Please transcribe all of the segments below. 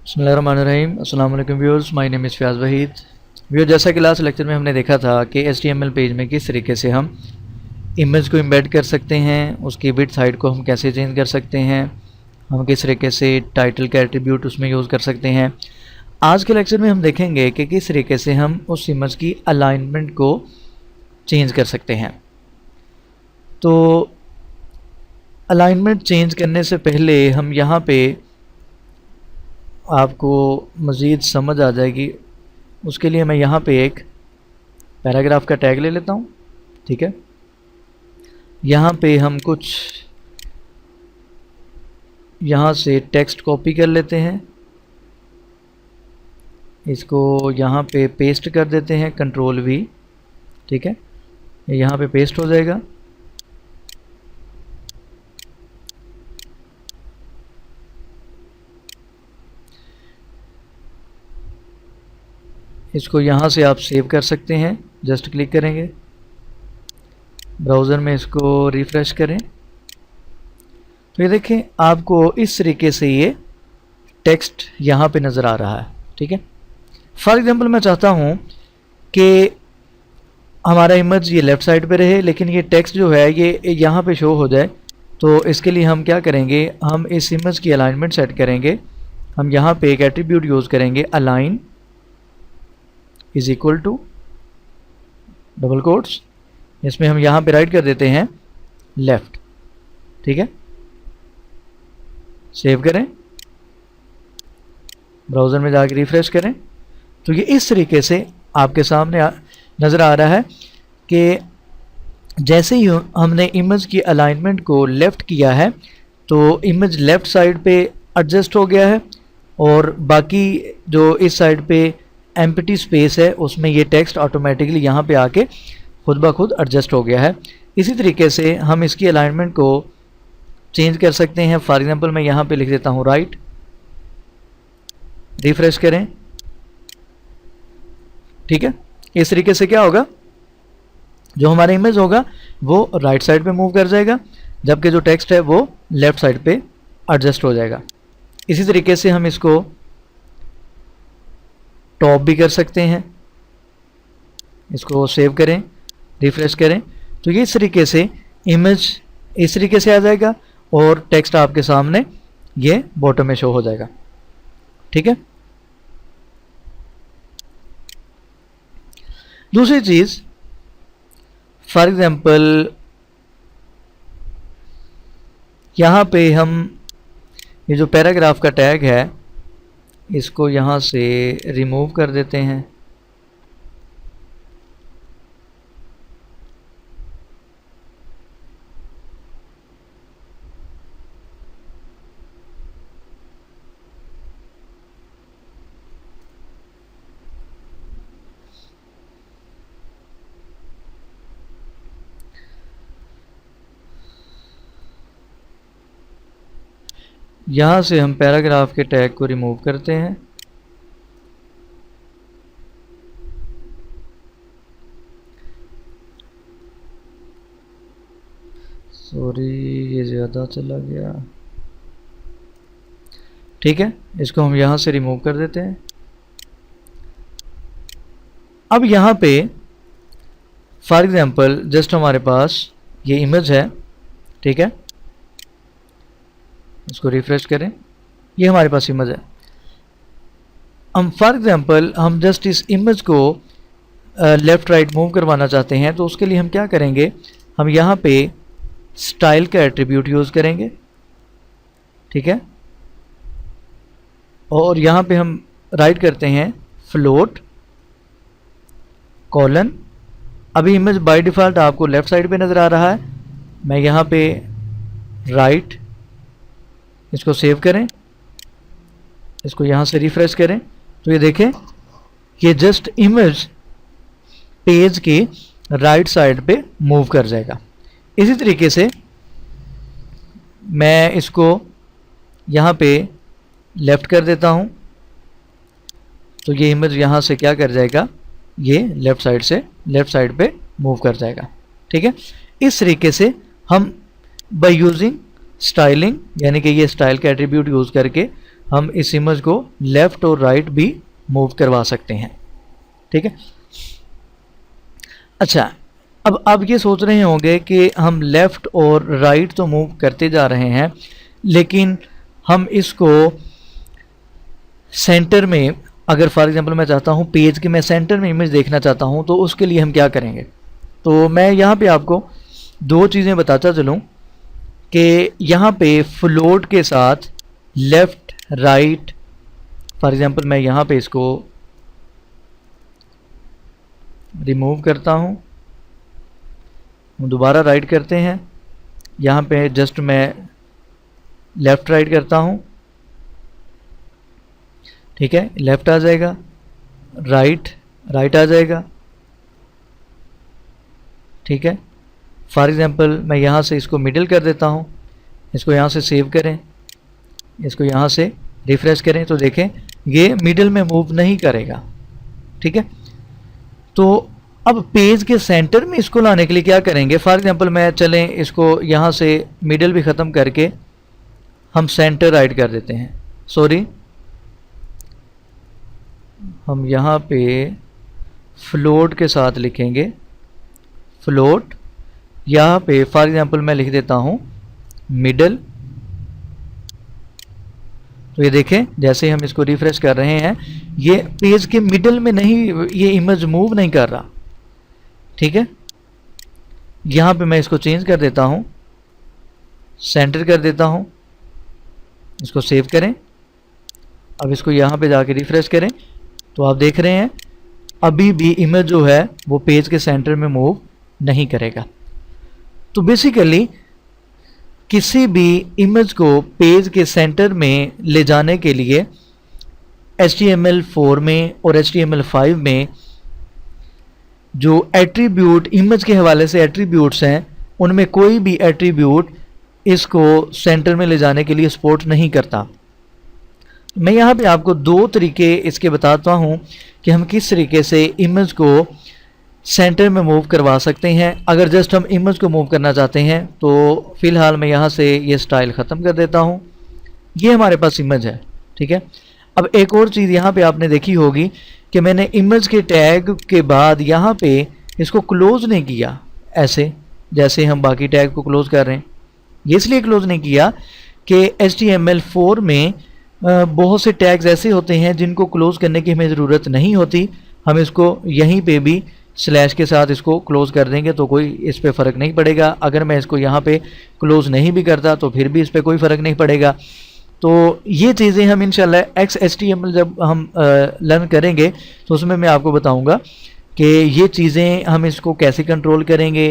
बिस्मिल्लाहिर्रहमानिर्रहीम। अस्सलाम वालेकुम viewers, my name is Fayaz Waheed. Viewer, जैसा कि लास्ट लेक्चर में हमने देखा था कि HTML पेज में किस तरीके से हम इमेज को एम्बेड कर सकते हैं, उसकी विड्थ हाइट को हम कैसे चेंज कर सकते हैं, हम किस तरीके से टाइटल का एट्रीब्यूट उसमें यूज़ कर सकते हैं। आज के लेक्चर में हम देखेंगे कि किस तरीके से हम उस इमेज की अलाइनमेंट को चेंज कर सकते हैं। तो अलाइनमेंट चेंज करने से पहले हम यहाँ पे आपको मज़ीद समझ आ जाएगी, उसके लिए मैं यहाँ पे एक पैराग्राफ का टैग ले लेता हूँ। ठीक है, यहाँ पे हम कुछ यहाँ से टेक्स्ट कॉपी कर लेते हैं, इसको यहाँ पे पेस्ट कर देते हैं, Ctrl+V। ठीक है, यहाँ पे पेस्ट हो जाएगा। इसको यहाँ से आप सेव कर सकते हैं, जस्ट क्लिक करेंगे, ब्राउज़र में इसको रिफ़्रेश करें तो ये देखें आपको इस तरीके से ये टेक्स्ट यहाँ पे नज़र आ रहा है। ठीक है, फॉर एग्जांपल मैं चाहता हूँ कि हमारा इमेज ये लेफ़्ट साइड पे रहे, लेकिन ये टेक्स्ट जो है ये यहाँ पे शो हो जाए। तो इसके लिए हम क्या करेंगे, हम इस इमेज की अलाइनमेंट सेट करेंगे। हम यहाँ पे एक एट्रीब्यूट यूज़ करेंगे, align is equal to double quotes, इसमें हम यहाँ पे राइट कर देते हैं लेफ्ट। ठीक है, सेव करें, ब्राउज़र में जाकर रिफ्रेश करें तो ये इस तरीके से आपके सामने नज़र आ रहा है कि जैसे ही हमने इमेज की अलाइनमेंट को लेफ़्ट किया है तो इमेज लेफ़्ट साइड पे एडजस्ट हो गया है, और बाकी जो इस साइड पे एम्प्टी स्पेस है उसमें ये टेक्स्ट ऑटोमेटिकली यहाँ पे आके खुद ब खुद एडजस्ट हो गया है। इसी तरीके से हम इसकी अलाइनमेंट को चेंज कर सकते हैं। फॉर एग्जांपल मैं यहाँ पे लिख देता हूँ राइट, रिफ्रेश करें। ठीक है, इस तरीके से क्या होगा, जो हमारा इमेज होगा वो राइट साइड पे मूव कर जाएगा, जबकि जो टेक्स्ट है वो लेफ्ट साइड पे एडजस्ट हो जाएगा। इसी तरीके से हम इसको टॉप भी कर सकते हैं, इसको सेव करें, रिफ्रेश करें तो ये इस तरीके से इमेज इस तरीके से आ जाएगा और टेक्स्ट आपके सामने ये बॉटम में शो हो जाएगा। ठीक है, दूसरी चीज़, फॉर एग्जांपल यहाँ पे हम ये जो पैराग्राफ का टैग है इसको यहाँ से रिमूव कर देते हैं। यहाँ से हम पैराग्राफ के टैग को रिमूव करते हैं। सॉरी, ये ज़्यादा चला गया। ठीक है, इसको हम यहाँ से रिमूव कर देते हैं। अब यहाँ पे फॉर एग्जांपल जस्ट हमारे पास ये इमेज है। ठीक है, इसको रिफ्रेश करें, ये हमारे पास इमेज है। हम फॉर एग्जांपल हम जस्ट इस इमेज को लेफ़्ट राइट मूव करवाना चाहते हैं, तो उसके लिए हम क्या करेंगे, हम यहाँ पे स्टाइल का एट्रीब्यूट यूज़ करेंगे। ठीक है, और यहाँ पे हम राइट करते हैं फ्लोट कॉलन। अभी इमेज बाय डिफ़ॉल्ट आपको लेफ़्ट साइड पे नज़र आ रहा है, मैं यहाँ पे राइट, इसको सेव करें, इसको यहाँ से रिफ्रेश करें तो ये देखें ये जस्ट इमेज पेज के राइट साइड पे मूव कर जाएगा। इसी तरीके से मैं इसको यहाँ पे लेफ़्ट कर देता हूँ तो ये इमेज यहाँ से क्या कर जाएगा, ये लेफ़्ट साइड से लेफ़्ट साइड पे मूव कर जाएगा। ठीक है, इस तरीके से हम बाय यूजिंग स्टाइलिंग, यानी कि ये स्टाइल का एट्रीब्यूट यूज़ करके हम इस इमेज को लेफ़्ट और राइट भी मूव करवा सकते हैं। ठीक है। अच्छा, अब आप ये सोच रहे होंगे कि हम लेफ़्ट और राइट तो मूव करते जा रहे हैं, लेकिन हम इसको सेंटर में, अगर फॉर एग्जांपल मैं चाहता हूँ पेज के मैं सेंटर में इमेज देखना चाहता हूँ, तो उसके लिए हम क्या करेंगे? तो मैं यहाँ पे आपको दो चीज़ें बताता चलूँ कि यहाँ पे फ्लोट के साथ लेफ़्ट राइट, फॉर एग्जांपल मैं यहाँ पे इसको रिमूव करता हूँ, दोबारा राइट करते हैं, यहाँ पे जस्ट मैं लेफ़्ट राइट करता हूँ। ठीक है, लेफ़्ट आ जाएगा, राइट राइट आ जाएगा। ठीक है, फॉर एग्जांपल मैं यहाँ से इसको मिडिल कर देता हूँ, इसको यहाँ से सेव करें, इसको यहाँ से रिफ्रेश करें, तो देखें ये मिडिल में मूव नहीं करेगा। ठीक है, तो अब पेज के सेंटर में इसको लाने के लिए क्या करेंगे? फॉर एग्जांपल मैं चलें इसको यहाँ से मिडिल भी ख़त्म करके हम सेंटर राइट कर देते हैं। सॉरी, हम यहाँ पे फ्लोट के साथ लिखेंगे, फ्लोट। यहाँ पे फॉर एग्जांपल मैं लिख देता हूँ मिडल। तो ये देखें जैसे ही हम इसको रिफ्रेश कर रहे हैं, ये पेज के मिडल में नहीं, ये इमेज मूव नहीं कर रहा। ठीक है, यहाँ पे मैं इसको चेंज कर देता हूँ, सेंटर कर देता हूँ, इसको सेव करें। अब इसको यहाँ पे जाके रिफ्रेश करें, तो आप देख रहे हैं अभी भी इमेज जो है वो पेज के सेंटर में मूव नहीं करेगा। तो बेसिकली किसी भी इमेज को पेज के सेंटर में ले जाने के लिए HTML4 में और HTML5 में जो एट्रीब्यूट इमेज के हवाले से एट्रीब्यूट्स हैं, उनमें कोई भी एट्रीब्यूट इसको सेंटर में ले जाने के लिए सपोर्ट नहीं करता। मैं यहाँ पे आपको दो तरीके इसके बताता हूँ कि हम किस तरीके से इमेज को सेंटर में मूव करवा सकते हैं। अगर जस्ट हम इमेज को मूव करना चाहते हैं तो फ़िलहाल मैं यहाँ से ये स्टाइल ख़त्म कर देता हूँ। ये हमारे पास इमेज है। ठीक है, अब एक और चीज़ यहाँ पे आपने देखी होगी कि मैंने इमेज के टैग के बाद यहाँ पे इसको क्लोज़ नहीं किया, ऐसे जैसे हम बाकी टैग को क्लोज़ कर रहे हैं। ये इसलिए क्लोज़ नहीं किया कि HTML4 में बहुत से टैग्स ऐसे होते हैं जिनको क्लोज़ करने की हमें ज़रूरत नहीं होती। हम इसको यहीं पे भी स्लैश के साथ इसको क्लोज़ कर देंगे तो कोई इस पे फ़र्क नहीं पड़ेगा। अगर मैं इसको यहाँ पे क्लोज़ नहीं भी करता तो फिर भी इस पे कोई फ़र्क नहीं पड़ेगा। तो ये चीज़ें हम इंशाल्लाह XHTML जब हम लर्न करेंगे तो उसमें मैं आपको बताऊँगा कि ये चीज़ें हम इसको कैसे कंट्रोल करेंगे,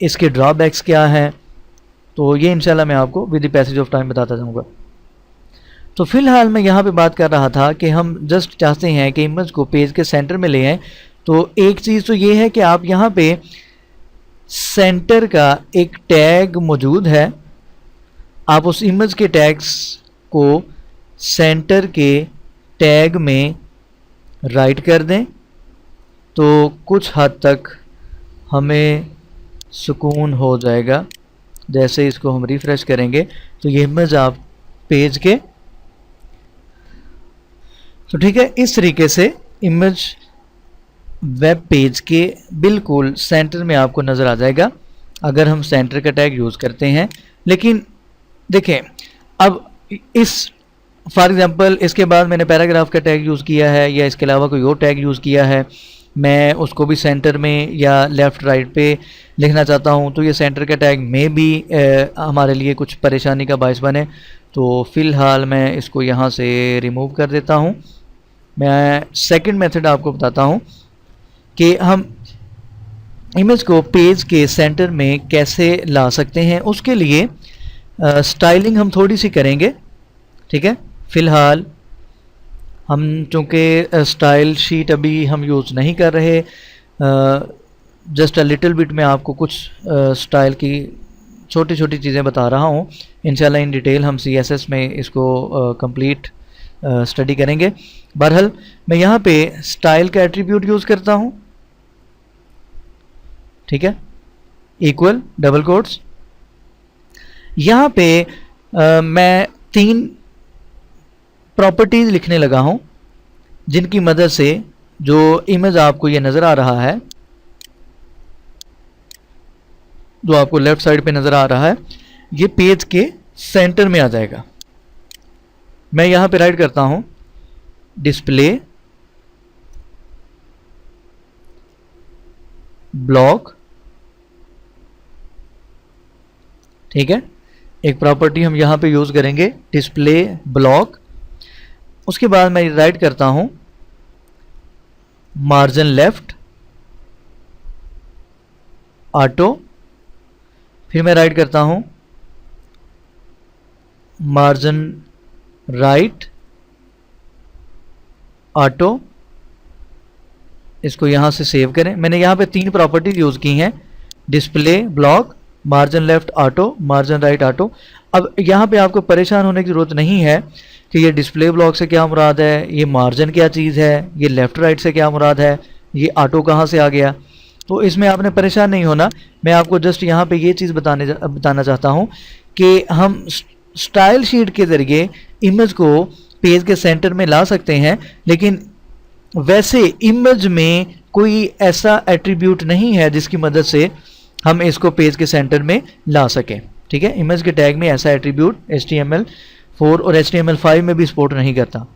इसके ड्रॉबैक्स क्या हैं। तो ये इंशाल्लाह मैं आपको with the passage of time बताता जाऊँगा। तो फिलहाल मैं यहाँ पे बात कर रहा था कि हम जस्ट चाहते हैं कि इमेज को पेज के सेंटर में ले आएँ। तो एक चीज़ तो ये है कि आप यहाँ पे सेंटर का एक टैग मौजूद है, आप उस इमेज के टैग्स को सेंटर के टैग में राइट कर दें तो कुछ हद तक हमें सुकून हो जाएगा। जैसे इसको हम रिफ्रेश करेंगे तो ये इमेज आप पेज के, तो ठीक है, इस तरीके से इमेज वेब पेज के बिल्कुल सेंटर में आपको नज़र आ जाएगा अगर हम सेंटर का टैग यूज़ करते हैं। लेकिन देखें अब इस फॉर एग्ज़ाम्पल इसके बाद मैंने पैराग्राफ का टैग यूज़ किया है या इसके अलावा कोई और टैग यूज़ किया है, मैं उसको भी सेंटर में या लेफ़्ट राइट पे लिखना चाहता हूँ, तो ये सेंटर का टैग में भी हमारे लिए कुछ परेशानी का बायस बने। तो फ़िलहाल मैं इसको यहाँ से रिमूव कर देता हूँ। मैं सेकंड मेथड आपको बताता हूँ कि हम इमेज को पेज के सेंटर में कैसे ला सकते हैं। उसके लिए स्टाइलिंग हम थोड़ी सी करेंगे। ठीक है, फ़िलहाल हम चूँकि स्टाइल शीट अभी हम यूज़ नहीं कर रहे, जस्ट अ लिटिल बिट में आपको कुछ स्टाइल की छोटी छोटी चीज़ें बता रहा हूँ। इंशाल्लाह इन डिटेल हम CSS में इसको कंप्लीट स्टडी करेंगे। बहरहाल मैं यहाँ पे स्टाइल का एट्रीब्यूट यूज़ करता हूँ। ठीक है, इक्वल डबल कोट्स। यहाँ पे मैं 3 प्रॉपर्टीज़ लिखने लगा हूँ जिनकी मदद से जो इमेज आपको ये नज़र आ रहा है, जो आपको लेफ्ट साइड पे नज़र आ रहा है, ये पेज के सेंटर में आ जाएगा। मैं यहाँ पे राइट करता हूँ डिस्प्ले ब्लॉक, ठीक है। एक प्रॉपर्टी हम यहाँ पे यूज़ करेंगे डिस्प्ले ब्लॉक। उसके बाद मैं राइट करता हूँ मार्जिन लेफ्ट ऑटो, फिर मैं राइट करता हूँ मार्जिन राइट ऑटो। इसको यहाँ से सेव करें। मैंने यहाँ पे 3 प्रॉपर्टी यूज़ की हैं, display block, margin left auto, margin right auto. अब यहाँ पे आपको परेशान होने की ज़रूरत नहीं है कि ये डिस्प्ले ब्लॉक से क्या मुराद है, ये मार्जिन क्या चीज़ है, ये लेफ़्ट राइट से क्या मुराद है, ये ऑटो कहाँ से आ गया। तो इसमें आपने परेशान नहीं होना। मैं आपको जस्ट यहाँ पे ये चीज़ बताना चाहता हूँ कि हम स्टाइल शीट के ज़रिए इमेज को पेज के सेंटर में ला सकते हैं, लेकिन वैसे इमेज में कोई ऐसा एट्रीब्यूट नहीं है जिसकी मदद से हम इसको पेज के सेंटर में ला सकें, ठीक है। इमेज के टैग में ऐसा एट्रीब्यूट HTML4 और HTML5 में भी सपोर्ट नहीं करता।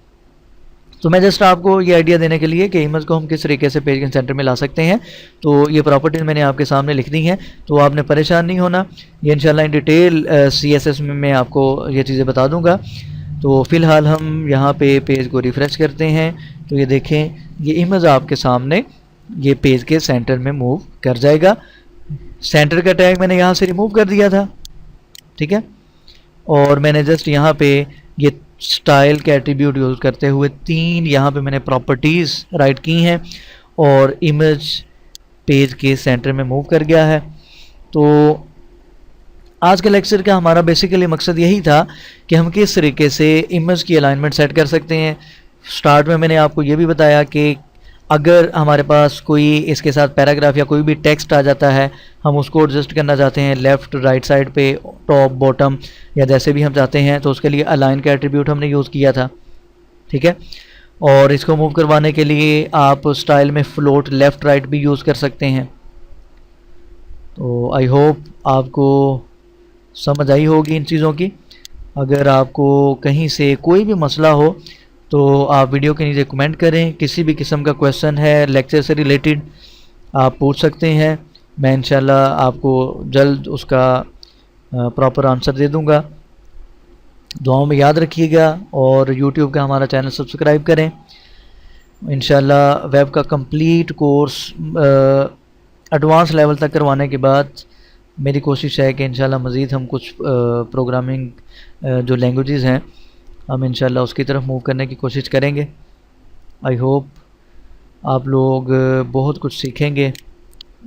तो मैं जस्ट आपको ये आइडिया देने के लिए कि इमेज को हम किस तरीके से पेज के सेंटर में ला सकते हैं, तो ये प्रॉपर्टीज मैंने आपके सामने लिख दी हैं, तो आपने परेशान नहीं होना। ये इंशाल्लाह इन डिटेल CSS में मैं आपको ये चीज़ें बता दूंगा। तो फ़िलहाल हम यहाँ पे पेज को रिफ़्रेश करते हैं, तो ये देखें ये इमेज आपके सामने ये पेज के सेंटर में मूव कर जाएगा। सेंटर का टैग मैंने यहाँ से रिमूव कर दिया था, ठीक है। और मैंने जस्ट यहाँ पे ये स्टाइल के एट्रीब्यूट यूज़ करते हुए 3 यहाँ पे मैंने प्रॉपर्टीज़ राइट की हैं और इमेज पेज के सेंटर में मूव कर गया है। तो आज के लेक्चर का हमारा बेसिकली मकसद यही था कि हम किस तरीके से इमेज की अलाइनमेंट सेट कर सकते हैं। स्टार्ट में मैंने आपको ये भी बताया कि अगर हमारे पास कोई इसके साथ पैराग्राफ या कोई भी टेक्स्ट आ जाता है, हम उसको एडजस्ट करना चाहते हैं लेफ़्ट राइट साइड पे, टॉप बॉटम या जैसे भी हम चाहते हैं, तो उसके लिए अलाइन का एट्रीब्यूट हमने यूज़ किया था, ठीक है। और इसको मूव करवाने के लिए आप स्टाइल में फ्लोट लेफ़्ट राइट भी यूज़ कर सकते हैं। तो आई होप आपको समझ आई होगी इन चीज़ों की। अगर आपको कहीं से कोई भी मसला हो तो आप वीडियो के नीचे कमेंट करें। किसी भी किस्म का क्वेश्चन है लेक्चर से रिलेटेड आप पूछ सकते हैं, मैं इंशाल्लाह आपको जल्द उसका प्रॉपर आंसर दे दूंगा। दुआओं में याद रखिएगा और यूट्यूब का हमारा चैनल सब्सक्राइब करें। इंशाल्लाह वेब का कंप्लीट कोर्स एडवांस लेवल तक करवाने के बाद मेरी कोशिश है कि इंशाल्लाह मज़ीद हम कुछ प्रोग्रामिंग जो लैंग्वेजेस हैं हम इंशाल्लाह उसकी तरफ मूव करने की कोशिश करेंगे। आई होप आप लोग बहुत कुछ सीखेंगे।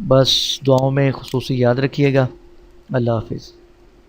बस दुआओं में खुसूसी याद रखिएगा। अल्लाह हाफिज़।